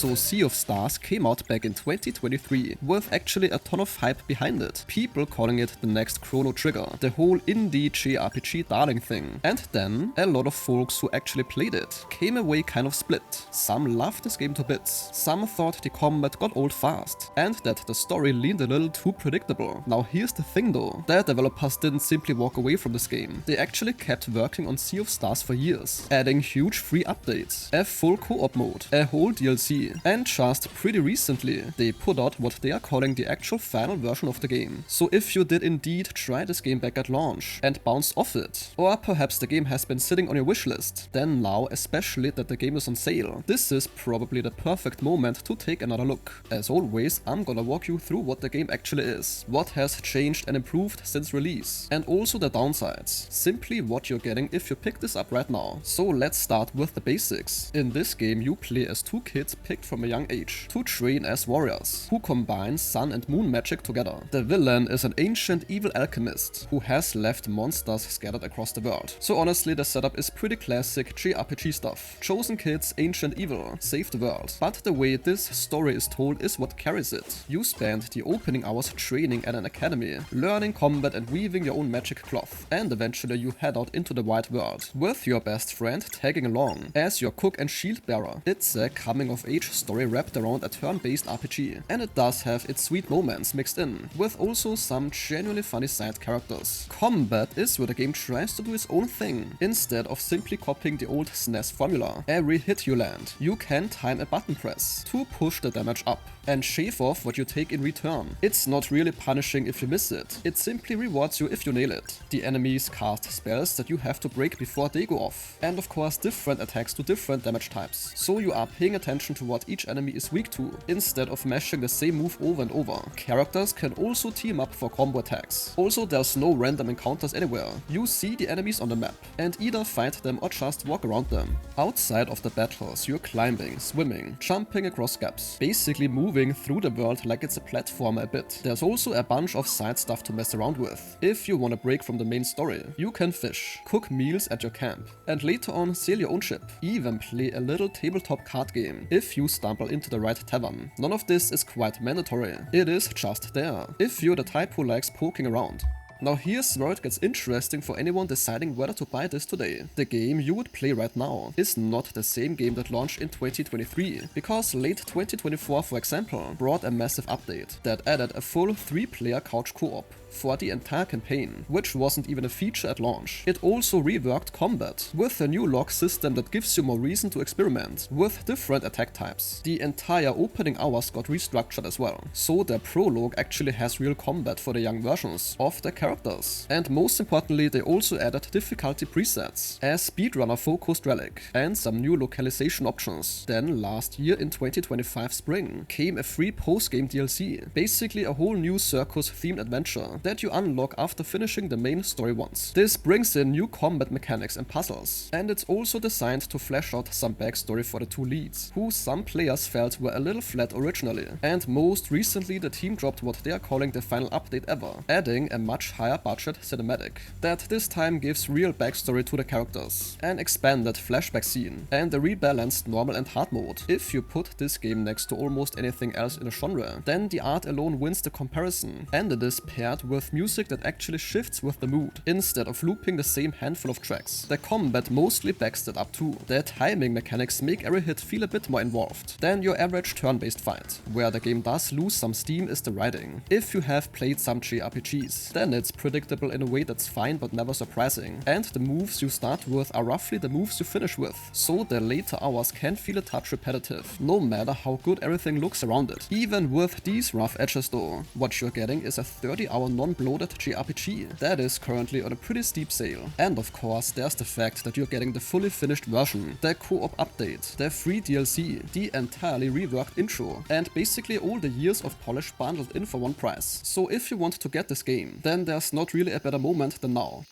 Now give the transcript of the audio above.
So Sea of Stars came out back in 2023 with actually a ton of hype behind it, people calling it the next Chrono Trigger, the whole indie JRPG darling thing. And then a lot of folks who actually played it came away kind of split. Some loved this game to bits, some thought the combat got old fast, and that the story leaned a little too predictable. Now here's the thing though, the developers didn't simply walk away from this game, they actually kept working on Sea of Stars for years, adding huge free updates, a full co-op mode, a whole DLC, and just pretty recently they put out what they are calling the actual final version of the game. So if you did indeed try this game back at launch and bounced off it, or perhaps the game has been sitting on your wishlist, then now, especially that the game is on sale, this is probably the perfect moment to take another look. As always, I'm gonna walk you through what the game actually is, what has changed and improved since release, and also the downsides, simply what you're getting if you pick this up right now. So let's start with the basics. In this game you play as two kids picked from a young age to train as warriors, who combine sun and moon magic together. The villain is an ancient evil alchemist who has left monsters scattered across the world. So honestly the setup is pretty classic JRPG stuff. Chosen kids, ancient evil, save the world. But the way this story is told is what carries it. You spend the opening hours training at an academy, learning combat and weaving your own magic cloth, and eventually you head out into the wide world, with your best friend tagging along as your cook and shield bearer. It's a coming of age story wrapped around a turn-based RPG, and it does have its sweet moments mixed in, with also some genuinely funny side characters. Combat is where the game tries to do its own thing, instead of simply copying the old SNES formula. Every hit you land, you can time a button press to push the damage up and shave off what you take in return. It's not really punishing if you miss it, it simply rewards you if you nail it. The enemies cast spells that you have to break before they go off, and of course different attacks to different damage types, so you are paying attention to what each enemy is weak to, instead of mashing the same move over and over. Characters can also team up for combo attacks. Also there's no random encounters anywhere, you see the enemies on the map, and either fight them or just walk around them. Outside of the battles you're climbing, swimming, jumping across gaps, basically moving through the world like it's a platformer a bit. There's also a bunch of side stuff to mess around with. If you want to break from the main story, you can fish, cook meals at your camp, and later on sail your own ship. Even play a little tabletop card game if you stumble into the right tavern. None of this is quite mandatory, it is just there, if you're the type who likes poking around. Now here's where it gets interesting for anyone deciding whether to buy this today. The game you would play right now is not the same game that launched in 2023, because late 2024 for example brought a massive update that added a full 3-player couch co-op for the entire campaign, which wasn't even a feature at launch. It also reworked combat with a new lock system that gives you more reason to experiment with different attack types. The entire opening hours got restructured as well, so the prologue actually has real combat for the young versions of the characters. And most importantly, they also added difficulty presets, a speedrunner focused relic, and some new localization options. Then last year in 2025 spring came a free post-game DLC, basically a whole new circus themed adventure that you unlock after finishing the main story once. This brings in new combat mechanics and puzzles, and it's also designed to flesh out some backstory for the two leads, who some players felt were a little flat originally. And most recently the team dropped what they are calling the final update ever, adding a much higher budget cinematic that this time gives real backstory to the characters, an expanded flashback scene, and a rebalanced normal and hard mode. If you put this game next to almost anything else in a genre, then the art alone wins the comparison, and it is paired with music that actually shifts with the mood, instead of looping the same handful of tracks. The combat mostly backs that up too. The timing mechanics make every hit feel a bit more involved than your average turn-based fight. Where the game does lose some steam is the writing. If you have played some JRPGs, then it's predictable in a way that's fine but never surprising, and the moves you start with are roughly the moves you finish with, so the later hours can feel a touch repetitive, no matter how good everything looks around it. Even with these rough edges though, what you're getting is a 30-hour non-bloated JRPG that is currently on a pretty steep sale. And of course there's the fact that you're getting the fully finished version, the co-op update, the free DLC, the entirely reworked intro, and basically all the years of polish bundled in for one price. So if you want to get this game, then there's not really a better moment than now.